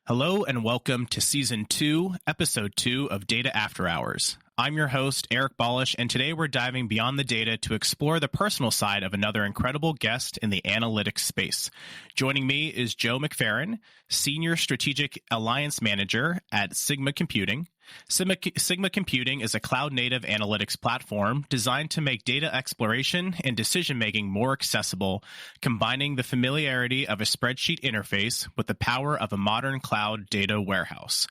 Hello and welcome to Season 2, Episode 2 of Data After Hours. I'm your host, Eric Bolish, and today we're diving beyond the data to explore the personal side of another incredible guest in the analytics space. Joining me is Joe McFarren, Senior Strategic Alliance Manager at Sigma Computing. Sigma Computing is a cloud-native analytics platform designed to make data exploration and decision-making more accessible, combining the familiarity of a spreadsheet interface with the power of a modern cloud data warehouse.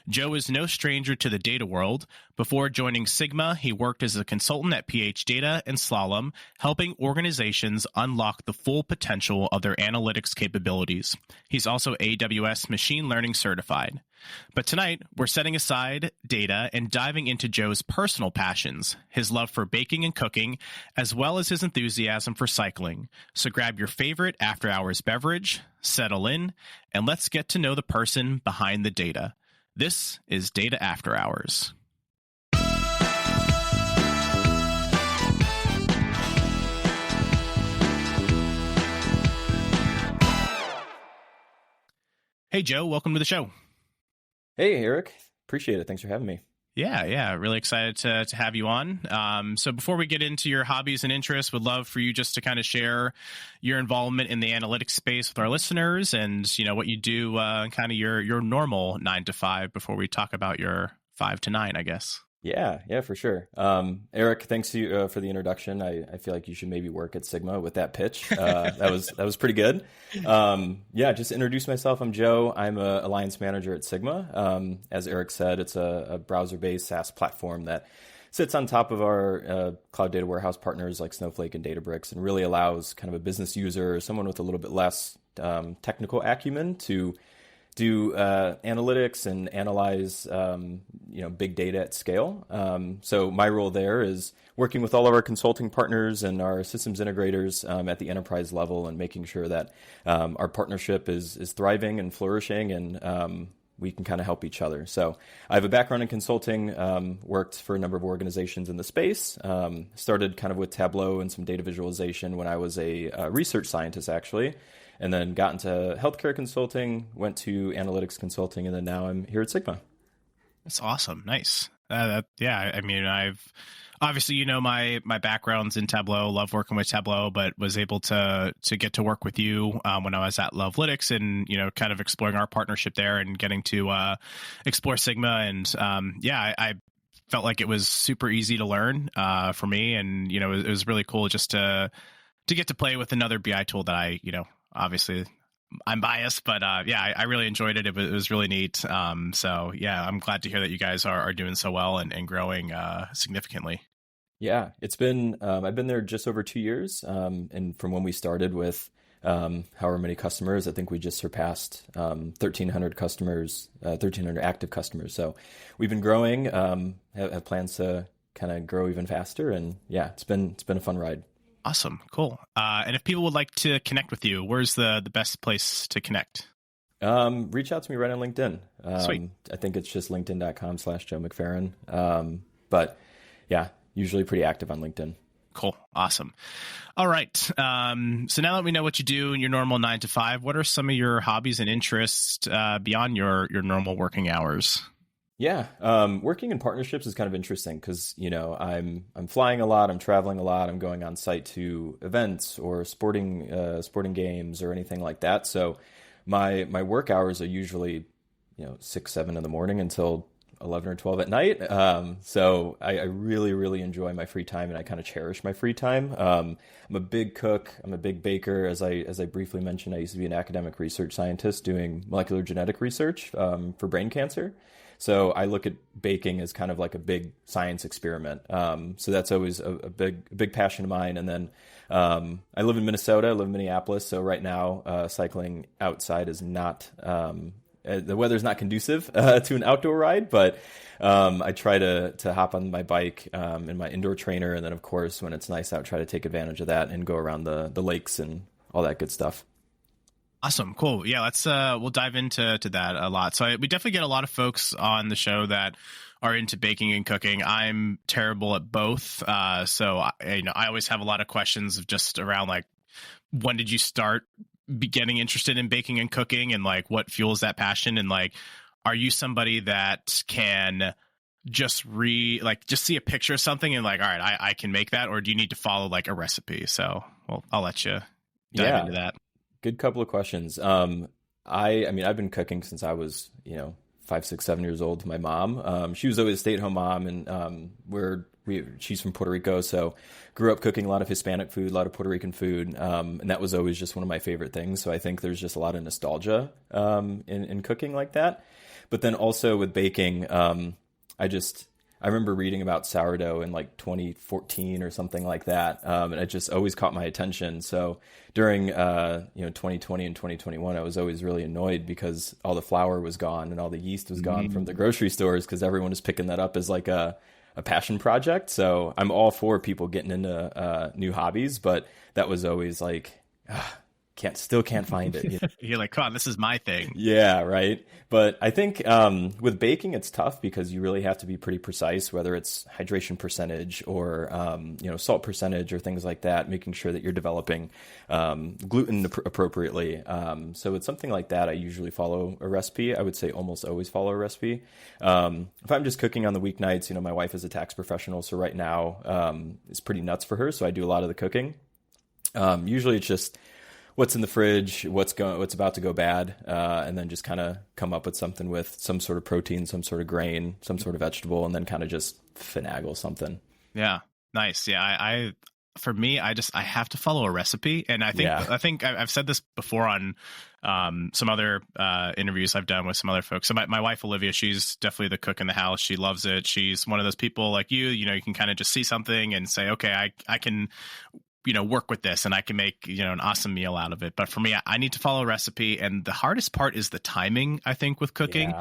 Joe is no stranger to the data world. Before joining Sigma, he worked as a consultant at PH Data and Slalom, helping organizations unlock the full potential of their analytics capabilities. He's also AWS Machine Learning certified. But tonight, we're setting aside data and diving into Joe's personal passions, his love for baking and cooking, as well as his enthusiasm for cycling. So grab your favorite after-hours beverage, settle in, and let's get to know the person behind the data. This is Data After Hours. Hey, Joe, welcome to the show. Hey, Eric. Appreciate it. Thanks for having me. Yeah. Really excited to have you on. So before we get into your hobbies and interests, would love for you just to kind of share your involvement in the analytics space with our listeners and, what you do, kind of your normal 9 to 5 before we talk about your 5 to 9, I guess. Yeah, for sure. Eric, thanks to you for the introduction. I feel like you should maybe work at Sigma with that pitch. That was pretty good. Just to introduce myself, I'm Joe. I'm a Alliance Manager at Sigma. As Eric said, it's a browser-based SaaS platform that sits on top of our cloud data warehouse partners like Snowflake and Databricks and really allows kind of a business user, someone with a little bit less technical acumen to do analytics and analyze big data at scale. So my role there is working with all of our consulting partners and our systems integrators at the enterprise level and making sure that our partnership is thriving and flourishing and we can kind of help each other. So I have a background in consulting, worked for a number of organizations in the space, started kind of with Tableau and some data visualization when I was a research scientist, actually. And then got into healthcare consulting, went to analytics consulting, and then now I'm here at Sigma. That's awesome. Nice. I've obviously, my background's in Tableau, love working with Tableau, but was able to get to work with you when I was at Lovelitics and, kind of exploring our partnership there and getting to explore Sigma. And I felt like it was super easy to learn for me. And, it was really cool just to get to play with another BI tool that I, obviously I'm biased, but I really enjoyed it. It was really neat. I'm glad to hear that you guys are doing so well and growing significantly. Yeah, it's been, I've been there just over 2 years. And from when we started with however many customers, I think we just surpassed 1,300 customers, 1,300 active customers. So we've been growing, have plans to kind of grow even faster. And yeah, it's been a fun ride. Awesome. Cool. And if people would like to connect with you, where's the best place to connect? Reach out to me right on LinkedIn. Sweet. I think it's just linkedin.com/Joe McFarren. But yeah, usually pretty active on LinkedIn. Cool. Awesome. All right. So now that we know what you do in your normal 9 to 5, what are some of your hobbies and interests beyond your normal working hours? Yeah, working in partnerships is kind of interesting because, I'm flying a lot, I'm traveling a lot, I'm going on site to events or sporting games or anything like that. So my work hours are usually, 6, 7 in the morning until 11 or 12 at night. So I really, really enjoy my free time and I kind of cherish my free time. I'm a big cook. I'm a big baker. As I briefly mentioned, I used to be an academic research scientist doing molecular genetic research for brain cancer. So I look at baking as kind of like a big science experiment. So that's always a big passion of mine. And then I live in Minnesota, I live in Minneapolis. So right now, cycling outside is not, the weather's not conducive to an outdoor ride, but I try to hop on my bike in my indoor trainer. And then, of course, when it's nice out, try to take advantage of that and go around the lakes and all that good stuff. Awesome. Cool. Yeah, let's we'll dive into that a lot. So we definitely get a lot of folks on the show that are into baking and cooking. I'm terrible at both. So I always have a lot of questions of just around like, when did you start getting interested in baking and cooking, and like what fuels that passion? And like, are you somebody that can just see a picture of something and like, all right, I can make that, or do you need to follow like a recipe? So, well, I'll let you dive into that. Good couple of questions. I mean, I've been cooking since I was, 5, 6, 7 years old to my mom. She was always a stay-at-home mom, and she's from Puerto Rico, so grew up cooking a lot of Hispanic food, a lot of Puerto Rican food, and that was always just one of my favorite things. So I think there's just a lot of nostalgia in cooking like that. But then also with baking, I remember reading about sourdough in like 2014 or something like that, and it just always caught my attention. So during 2020 and 2021, I was always really annoyed because all the flour was gone and all the yeast was gone from the grocery stores because everyone was picking that up as like a passion project. So I'm all for people getting into new hobbies, but that was always like, still can't find it. You're like, come on, this is my thing. Yeah, right. But I think with baking, it's tough because you really have to be pretty precise, whether it's hydration percentage or salt percentage or things like that, making sure that you're developing gluten appropriately. So it's something like that. I usually follow a recipe. I would say almost always follow a recipe. If I'm just cooking on the weeknights, my wife is a tax professional, so right now it's pretty nuts for her. So I do a lot of the cooking. Usually it's just what's in the fridge, what's about to go bad, and then just kind of come up with something with some sort of protein, some sort of grain, some sort of vegetable, and then kind of just finagle something. Yeah, nice. Yeah, for me, I have to follow a recipe, and I think I've said this before on some other interviews I've done with some other folks. So my wife Olivia, she's definitely the cook in the house. She loves it. She's one of those people like you can kind of just see something and say, okay, I can work with this and I can make, an awesome meal out of it. But for me, I need to follow a recipe. And the hardest part is the timing, I think, with cooking,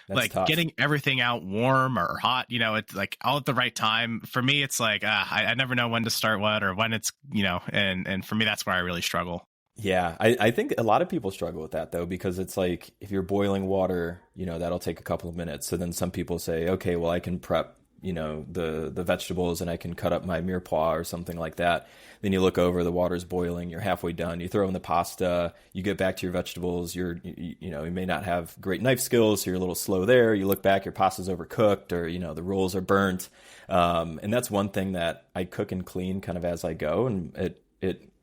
like tough. Getting everything out warm or hot, it's like all at the right time. For me, it's like, I never know when to start what or when it's, and for me, that's where I really struggle. Yeah. I think a lot of people struggle with that though, because it's like, if you're boiling water, that'll take a couple of minutes. So then some people say, okay, well, I can prep the vegetables and I can cut up my mirepoix or something like that. Then you look over, the water's boiling, you're halfway done, you throw in the pasta, you get back to your vegetables, you may not have great knife skills, so you're a little slow there. You look back, your pasta's overcooked or, the rolls are burnt. And that's one thing that I cook and clean kind of as I go. And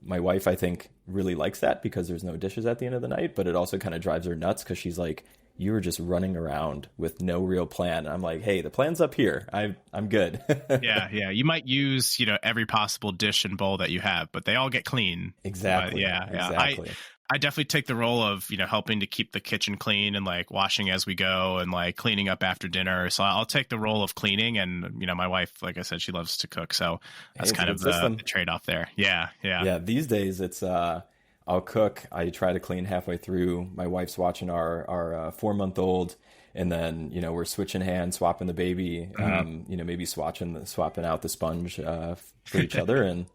my wife, I think, really likes that because there's no dishes at the end of the night, but it also kind of drives her nuts because she's like, you were just running around with no real plan. And I'm like, hey, the plan's up here. I'm good. Yeah. You might use, every possible dish and bowl that you have, but they all get clean. Exactly. Exactly. I definitely take the role of, helping to keep the kitchen clean and like washing as we go and like cleaning up after dinner. So I'll take the role of cleaning. And, my wife, like I said, she loves to cook. So that's kind of the trade-off there. Yeah. These days it's, I'll cook. I try to clean halfway through. My wife's watching our 4-month-old, and then we're switching hands, swapping the baby. Maybe swapping out the sponge for each other. And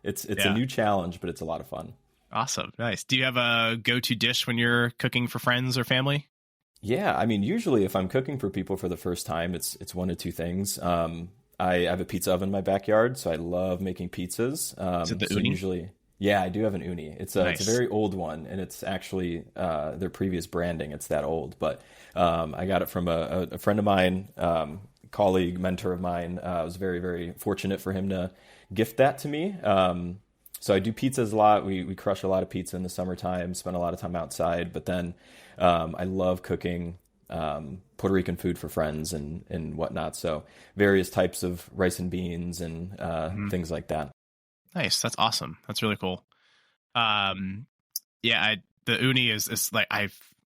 it's a new challenge, but it's a lot of fun. Awesome, nice. Do you have a go-to dish when you're cooking for friends or family? Yeah, I mean, usually if I'm cooking for people for the first time, it's one of two things. I have a pizza oven in my backyard, so I love making pizzas. Is it the uni? Usually. Yeah, I do have an uni. It's a very old one, and it's actually their previous branding. It's that old, but I got it from a friend of mine, colleague, mentor of mine. I was very, very fortunate for him to gift that to me. So I do pizzas a lot. We crush a lot of pizza in the summertime, spend a lot of time outside. But then I love cooking Puerto Rican food for friends and whatnot. So various types of rice and beans and things like that. Nice. That's awesome. That's really cool. The uni is like,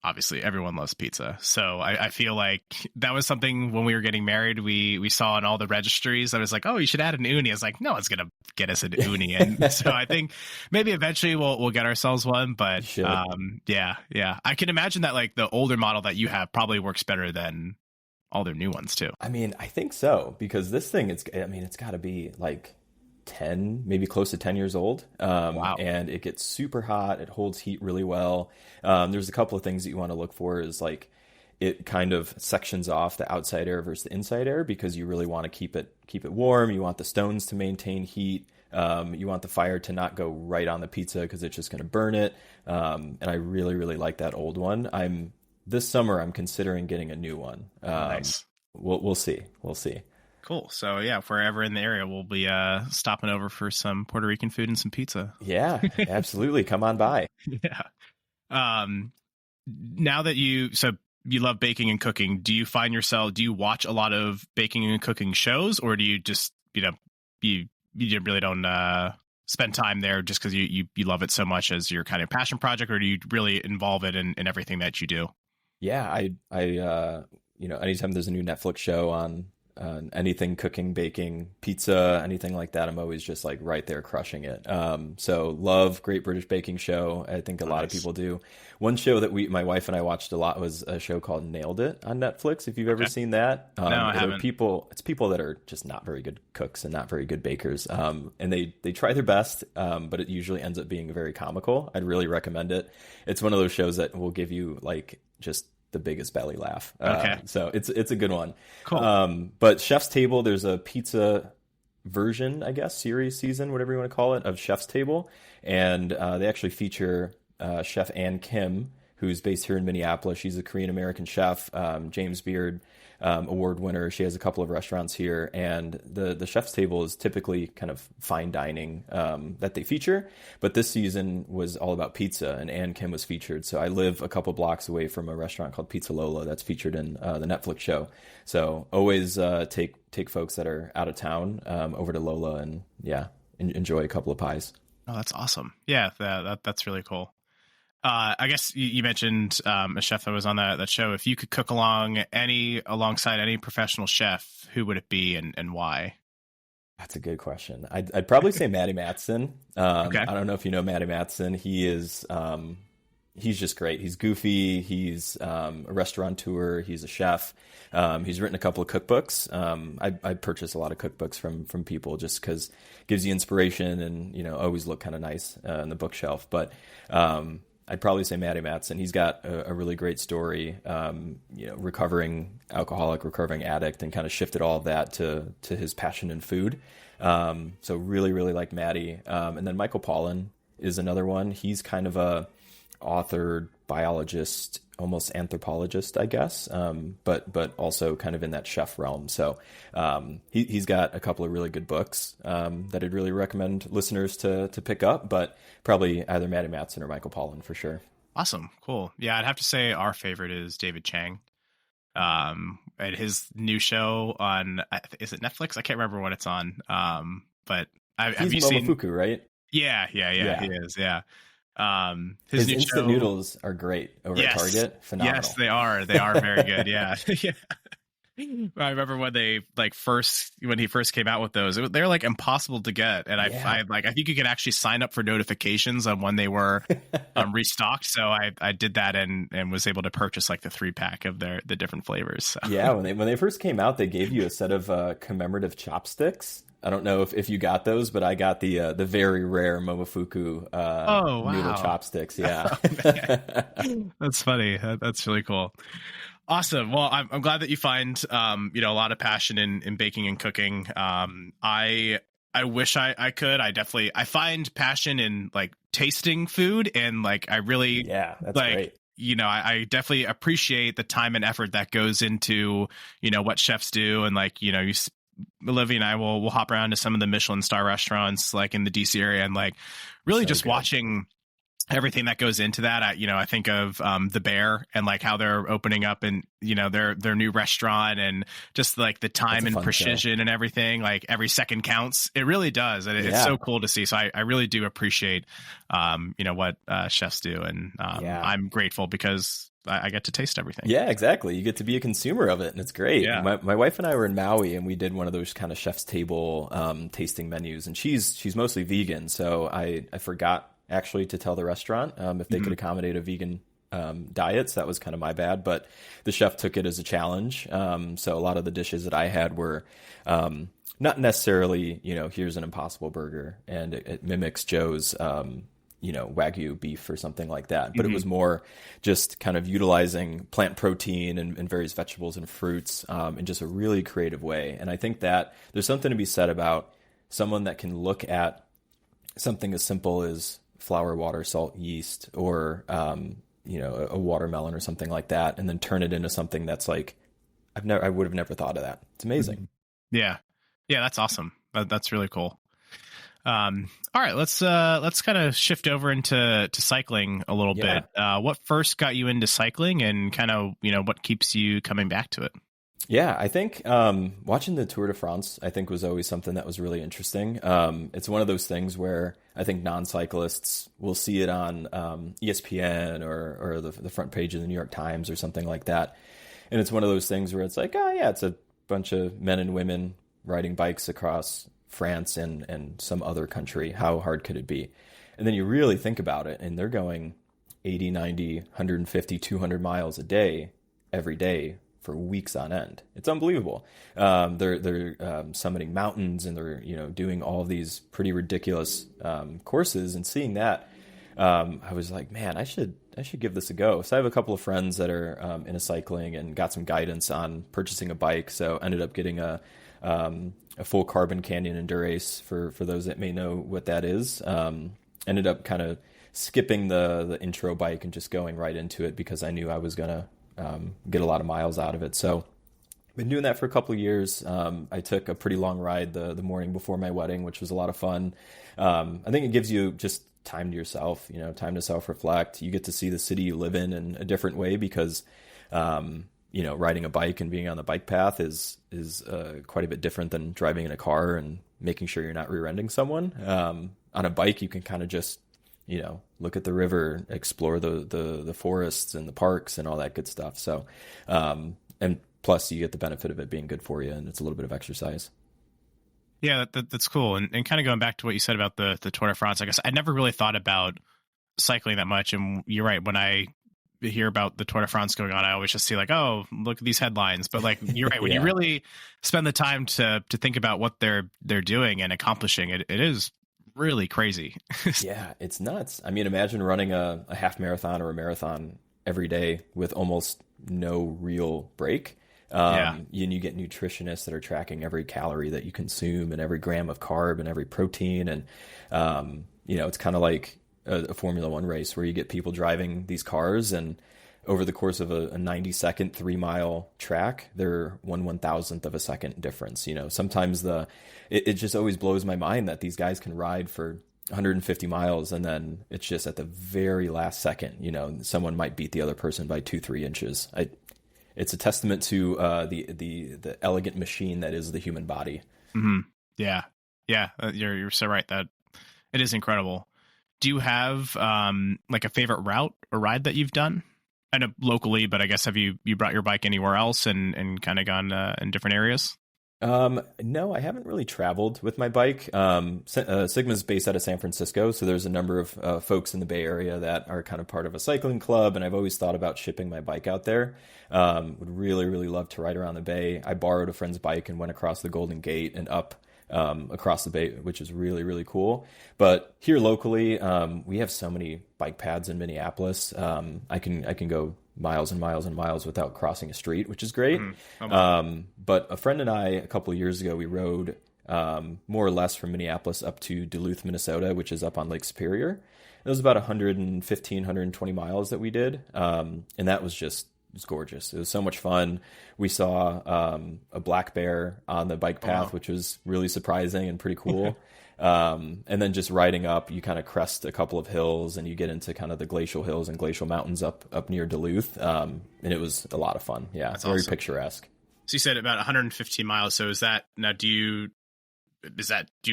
obviously everyone loves pizza. So I feel like that was something when we were getting married, we saw in all the registries. I was like, oh, you should add an uni. I was like, no one's going to get us an uni. And so I think maybe eventually we'll get ourselves one, but I can imagine that like the older model that you have probably works better than all their new ones too. I mean, I think so, because this thing, it's got to be like 10, maybe close to 10 years old. Wow. And it gets super hot. It holds heat really well. There's a couple of things that you want to look for is like it kind of sections off the outside air versus the inside air, because you really want to keep it warm. You want the stones to maintain heat. You want the fire to not go right on the pizza because it's just going to burn it. And I really, really like that old one. This summer, I'm considering getting a new one. Nice. We'll see. We'll see. Cool. So yeah, if we're ever in the area, we'll be stopping over for some Puerto Rican food and some pizza. Yeah, absolutely. Come on by. Yeah. Now that you love baking and cooking, do you watch a lot of baking and cooking shows, or do you just, you really don't spend time there just because you love it so much as your kind of passion project, or do you really involve it in everything that you do? Yeah, I anytime there's a new Netflix show on anything cooking, baking, pizza, anything like that, I'm always just like right there crushing it. So love Great British Baking Show. I think a lot of people do. One show that my wife and I watched a lot was a show called Nailed It on Netflix. If you've ever seen that. No, I haven't. It's people that are just not very good cooks and not very good bakers. And they try their best, but it usually ends up being very comical. I'd really recommend it. It's one of those shows that will give you like just the biggest belly laugh. Okay. So it's a good one. Cool. But Chef's Table, there's a pizza version, I guess, season, whatever you want to call it, of Chef's Table. And they actually feature Chef Ann Kim, who's based here in Minneapolis. She's a Korean-American chef, James Beard award winner. She has a couple of restaurants here. And the Chef's Table is typically kind of fine dining that they feature. But this season was all about pizza, and Ann Kim was featured. So I live a couple blocks away from a restaurant called Pizza Lola that's featured in the Netflix show. So always take folks that are out of town over to Lola and, enjoy a couple of pies. Oh, that's awesome. Yeah, that's really cool. I guess you mentioned a chef that was on that show. If you could cook alongside any professional chef, who would it be and why? That's a good question. I'd probably say Matty Matheson. Okay. I don't know if you know Matty Matheson. He's just great. He's goofy. He's a restaurateur. He's a chef. He's written a couple of cookbooks. I purchase a lot of cookbooks from people just because it gives you inspiration and, always look kind of nice in the bookshelf. But I'd probably say Matty Matheson. He's got a really great story, recovering alcoholic, recovering addict, and kind of shifted all of that to his passion in food. So really, really like Matty. And then Michael Pollan is another one. He's kind of a author, biologist, almost anthropologist, I guess, but also kind of in that chef realm. So he's got a couple of really good books that I'd really recommend listeners to pick up, but probably either Matty Matheson or Michael Pollan for sure. Awesome. Cool. Yeah, I'd have to say our favorite is David Chang. And his new show on, is it Netflix? I can't remember what it's on. But have you seen Momofuku, right? Yeah, he is. Yeah. His instant noodles are great over at Target. Phenomenal. Yes, they are. They are very good. Yeah. Yeah. I remember when he first came out with those, they're like impossible to get. And I think you could actually sign up for notifications on when they were restocked. So I did that and was able to purchase like the 3-pack of the different flavors. So. Yeah. When they first came out, they gave you a set of commemorative chopsticks. I don't know if you got those, but I got the very rare Momofuku noodle chopsticks. Yeah. Oh, that's funny. That's really cool. Awesome. Well, I'm glad that you find a lot of passion in baking and cooking. I wish I could. I find passion in like tasting food, and like I really that's like great. I definitely appreciate the time and effort that goes into what chefs do, and like Olivia and I will hop around to some of the Michelin star restaurants like in the DC area, and like really so just good. Watching everything that goes into that. I think of the Bear and like how they're opening up and their new restaurant, and just like the time and precision and everything, like every second counts. It really does, and it's so cool to see. So I really do appreciate what chefs do, and I'm grateful because I get to taste everything. Yeah, exactly. You get to be a consumer of it, and it's great. Yeah. My wife and I were in Maui, and we did one of those kind of chef's table tasting menus, and she's mostly vegan, so I forgot actually to tell the restaurant if they could accommodate a vegan diet. So that was kind of my bad, but the chef took it as a challenge. So a lot of the dishes that I had were not necessarily, here's an Impossible Burger and it mimics Joe's Wagyu beef or something like that. But it was more just kind of utilizing plant protein and various vegetables and fruits in just a really creative way. And I think that there's something to be said about someone that can look at something as simple as flour, water, salt, yeast, or a watermelon or something like that, and then turn it into something that's like I would have never thought of that. It's amazing. Yeah, that's awesome. That's really cool. All right, let's kind of shift over into cycling a little bit. What first got you into cycling, and kind of what keeps you coming back to it? Yeah, I think watching the Tour de France, I think, was always something that was really interesting. It's one of those things where I think non-cyclists will see it on ESPN or the front page of the New York Times or something like that. And it's one of those things where it's like, oh, yeah, it's a bunch of men and women riding bikes across France and some other country. How hard could it be? And then you really think about it, and they're going 80, 90, 150, 200 miles a day, every day, for weeks on end. It's unbelievable. They're summiting mountains, and they're doing all of these pretty ridiculous courses. And seeing that, I was like, man, I should give this a go. So I have a couple of friends that are into cycling and got some guidance on purchasing a bike. So ended up getting a full carbon Canyon Endurace for those that may know what that is. Ended up kind of skipping the intro bike and just going right into it because I knew I was gonna get a lot of miles out of it. So been doing that for a couple of years. I took a pretty long ride the morning before my wedding, which was a lot of fun. I think it gives you just time to yourself, time to self-reflect. You get to see the city you live in a different way because, riding a bike and being on the bike path is quite a bit different than driving in a car and making sure you're not rear-ending someone. On a bike, you can kind of just look at the river, explore the forests and the parks and all that good stuff. So, and plus you get the benefit of it being good for you, and it's a little bit of exercise. Yeah, that's cool. And kind of going back to what you said about the Tour de France, I guess I never really thought about cycling that much. And you're right. When I hear about the Tour de France going on, I always just see like, oh, look at these headlines. But like, you're right. When you really spend the time to think about what they're doing and accomplishing, it is really crazy. Yeah, it's nuts. I mean, imagine running a half marathon or a marathon every day with almost no real break. You get nutritionists that are tracking every calorie that you consume and every gram of carb and every protein. And, it's kind of like a Formula One race where you get people driving these cars, and over the course of a 90-second 3-mile track, they're 1/1000th of a second difference. Sometimes it just always blows my mind that these guys can ride for 150 miles, and then it's just at the very last second, someone might beat the other person by 2-3 inches. It's a testament to the elegant machine that is the human body. Mm-hmm. Yeah. You're so right that it is incredible. Do you have like a favorite route or ride that you've done? I know locally, but I guess have you brought your bike anywhere else and kind of gone in different areas? No, I haven't really traveled with my bike. Sigma's based out of San Francisco, so there's a number of folks in the Bay Area that are kind of part of a cycling club, and I've always thought about shipping my bike out there. Would really, really love to ride around the Bay. I borrowed a friend's bike and went across the Golden Gate and up across the Bay, which is really, really cool. But here locally, we have so many bike paths in Minneapolis. I can go miles and miles and miles without crossing a street, which is great. But a friend and I, a couple of years ago, we rode more or less from Minneapolis up to Duluth, Minnesota, which is up on Lake Superior. It was about 115, 120 miles that we did. And that was just, it was gorgeous. It was so much fun. We saw a black bear on the bike path, which was really surprising and pretty cool. And then just riding up, you kind of crest a couple of hills and you get into kind of the glacial hills and glacial mountains up near Duluth. And it was a lot of fun. Yeah. That's very awesome. Picturesque. So you said about 115 miles. So is that now, do you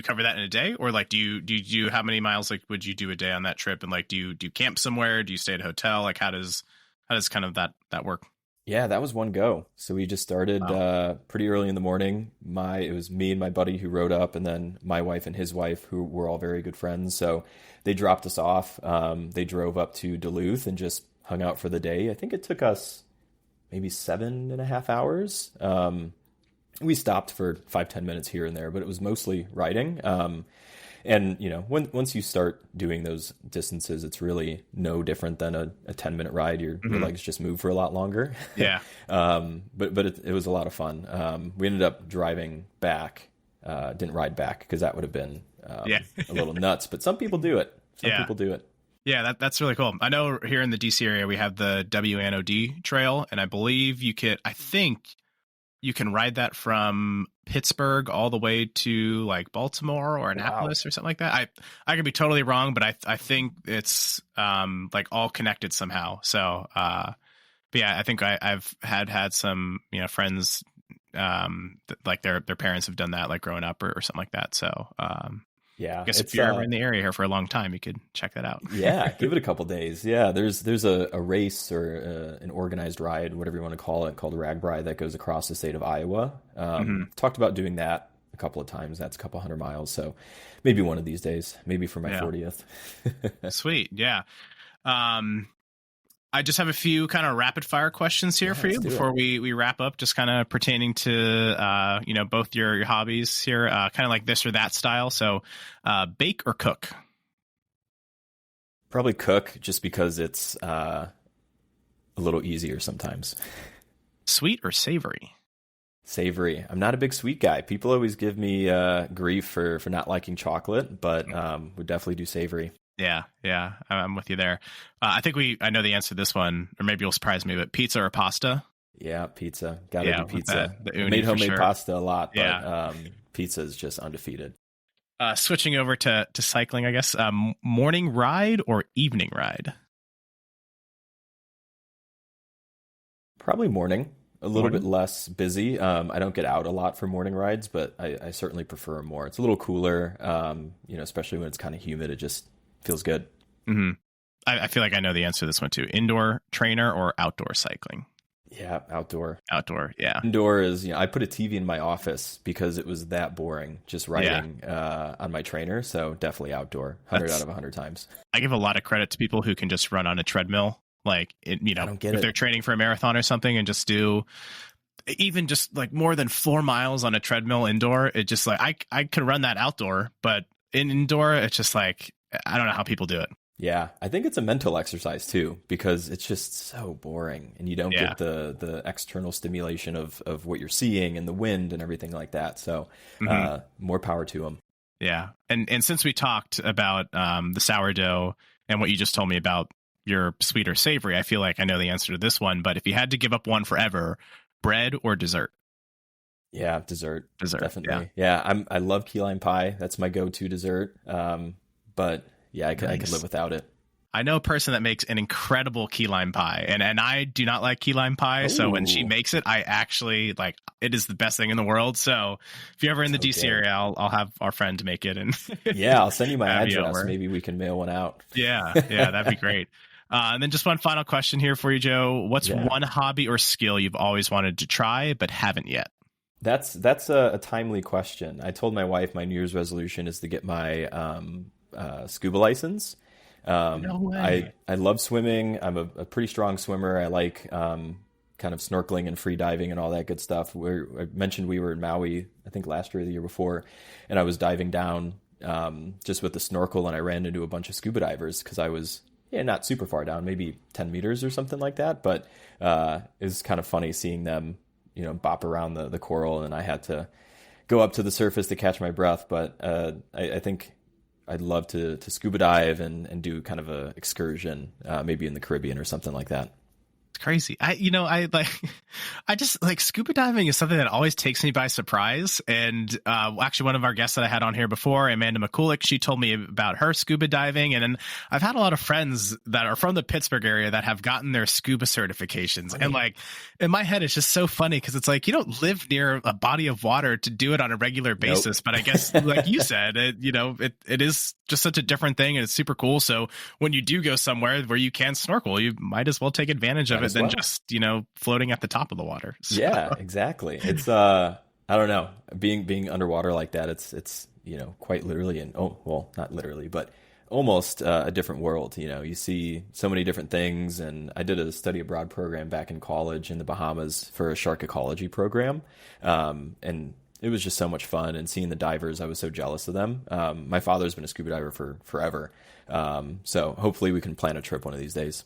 cover that in a day, or like, do you how many miles like would you do a day on that trip? And like, do you camp somewhere? Do you stay at a hotel? Like how does kind of that work? Yeah, that was one go. So we just started pretty early in the morning. It was me and my buddy who rode up, and then my wife and his wife, who were all very good friends. So they dropped us off. They drove up to Duluth and just hung out for the day. I think it took us maybe 7.5 hours. We stopped for 5-10 minutes here and there, but it was mostly riding. And once you start doing those distances, it's really no different than a 10-minute ride. Your legs just move for a lot longer. Yeah. But it was a lot of fun. We ended up driving back didn't ride back because that would have been Yeah. a little nuts. But some people do it. Some Yeah. people do it. Yeah, that's really cool. I know here in the DC area we have the WNOD trail, and I believe I think you can ride that from Pittsburgh all the way to like Baltimore or Annapolis or something like that. I could be totally wrong, but I think it's like all connected somehow. So but yeah, I think I've had some friends like their parents have done that like growing up or something like that. So yeah, I guess if you're ever in the area here for a long time, you could check that out. Yeah, give it a couple days. Yeah, there's a race or an organized ride, whatever you want to call it, called Ragbri that goes across the state of Iowa. Talked about doing that a couple of times. That's a couple 100 miles. So maybe one of these days, maybe for my 40th. Sweet. Yeah. I just have a few kind of rapid fire questions here for you before we wrap up, just kind of pertaining to, both your hobbies here, kind of like this or that style. So bake or cook? Probably cook, just because it's a little easier sometimes. Sweet or savory? Savory. I'm not a big sweet guy. People always give me grief for not liking chocolate, but would definitely do savory. Yeah, I'm with you there. I think I know the answer to this one, or maybe you'll surprise me, but pizza or pasta? Yeah, pizza. Gotta do pizza. The uni, made homemade sure. pasta a lot, but pizza is just undefeated. Switching over to cycling, I guess. Morning ride or evening ride? Probably morning. A little bit less busy. I don't get out a lot for morning rides, but I certainly prefer more. It's a little cooler, especially when it's kind of humid. It just feels good. Mm-hmm. I feel like I know the answer to this one too. Indoor trainer or outdoor cycling? Yeah, outdoor. Outdoor, yeah. Indoor is, I put a TV in my office because it was that boring just riding on my trainer. So definitely outdoor, 100 out of 100 times. I give a lot of credit to people who can just run on a treadmill. Like, if they're training for a marathon or something and just do even just like more than 4 miles on a treadmill indoor, it just like, I could run that outdoor, but indoor, it's just like, I don't know how people do it. Yeah, I think it's a mental exercise too, because it's just so boring and you don't get the external stimulation of what you're seeing and the wind and everything like that. So more power to them. Yeah. And since we talked about the sourdough and what you just told me about your sweet or savory, I feel like I know the answer to this one. But if you had to give up one forever, bread or dessert? Yeah, dessert. Definitely. Yeah, I love key lime pie. That's my go-to dessert. But yeah, I could live without it. I know a person that makes an incredible key lime pie, and I do not like key lime pie. Ooh. So when she makes it, I actually like it is the best thing in the world. So if you're ever in the DC area, I'll have our friend make it. And yeah, I'll send you my address. Maybe we can mail one out. Yeah, that'd be great. And then just one final question here for you, Joe. What's one hobby or skill you've always wanted to try but haven't yet? That's a timely question. I told my wife my New Year's resolution is to get my scuba license. No way. I love swimming. I'm a pretty strong swimmer. I like kind of snorkeling and free diving and all that good stuff. I mentioned we were in Maui, I think last year or the year before, and I was diving down just with the snorkel, and I ran into a bunch of scuba divers because I was not super far down, maybe 10 meters or something like that. But it was kind of funny seeing them, bop around the coral, and I had to go up to the surface to catch my breath. But I think I'd love to scuba dive and do kind of a excursion, maybe in the Caribbean or something like that. It's crazy. I just like scuba diving is something that always takes me by surprise. And actually, one of our guests that I had on here before, Amanda McCulloch, she told me about her scuba diving. And then I've had a lot of friends that are from the Pittsburgh area that have gotten their scuba certifications. Right. And like in my head, it's just so funny because it's like you don't live near a body of water to do it on a regular basis. Nope. But I guess, like you said, it is just such a different thing, and it's super cool. So when you do go somewhere where you can snorkel, you might as well take advantage of it than just floating at the top of the water. So. Yeah, exactly. It's I don't know, being underwater like that, it's quite literally not literally, but almost a different world. You see so many different things. And I did a study abroad program back in college in the Bahamas for a shark ecology program, and it was just so much fun. And seeing the divers, I was so jealous of them. My father's been a scuba diver for forever, so hopefully we can plan a trip one of these days.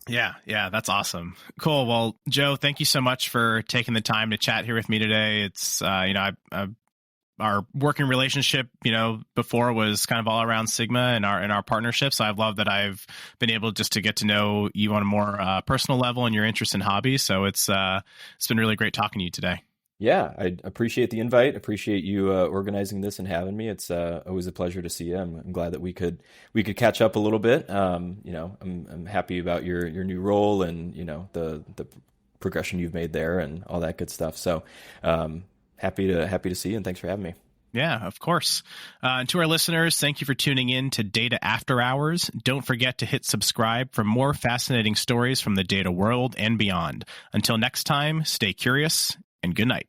Yeah, that's awesome. Cool. Well, Joe, thank you so much for taking the time to chat here with me today. It's, I've our working relationship, before was kind of all around Sigma and our partnership. So I've loved that I've been able just to get to know you on a more personal level and your interest in hobbies. So it's been really great talking to you today. Yeah, I appreciate the invite. Appreciate you organizing this and having me. It's always a pleasure to see you. I'm glad that we could catch up a little bit. I'm happy about your new role and the progression you've made there and all that good stuff. So happy to see you, and thanks for having me. Yeah, of course. And to our listeners, thank you for tuning in to Data After Hours. Don't forget to hit subscribe for more fascinating stories from the data world and beyond. Until next time, stay curious and good night.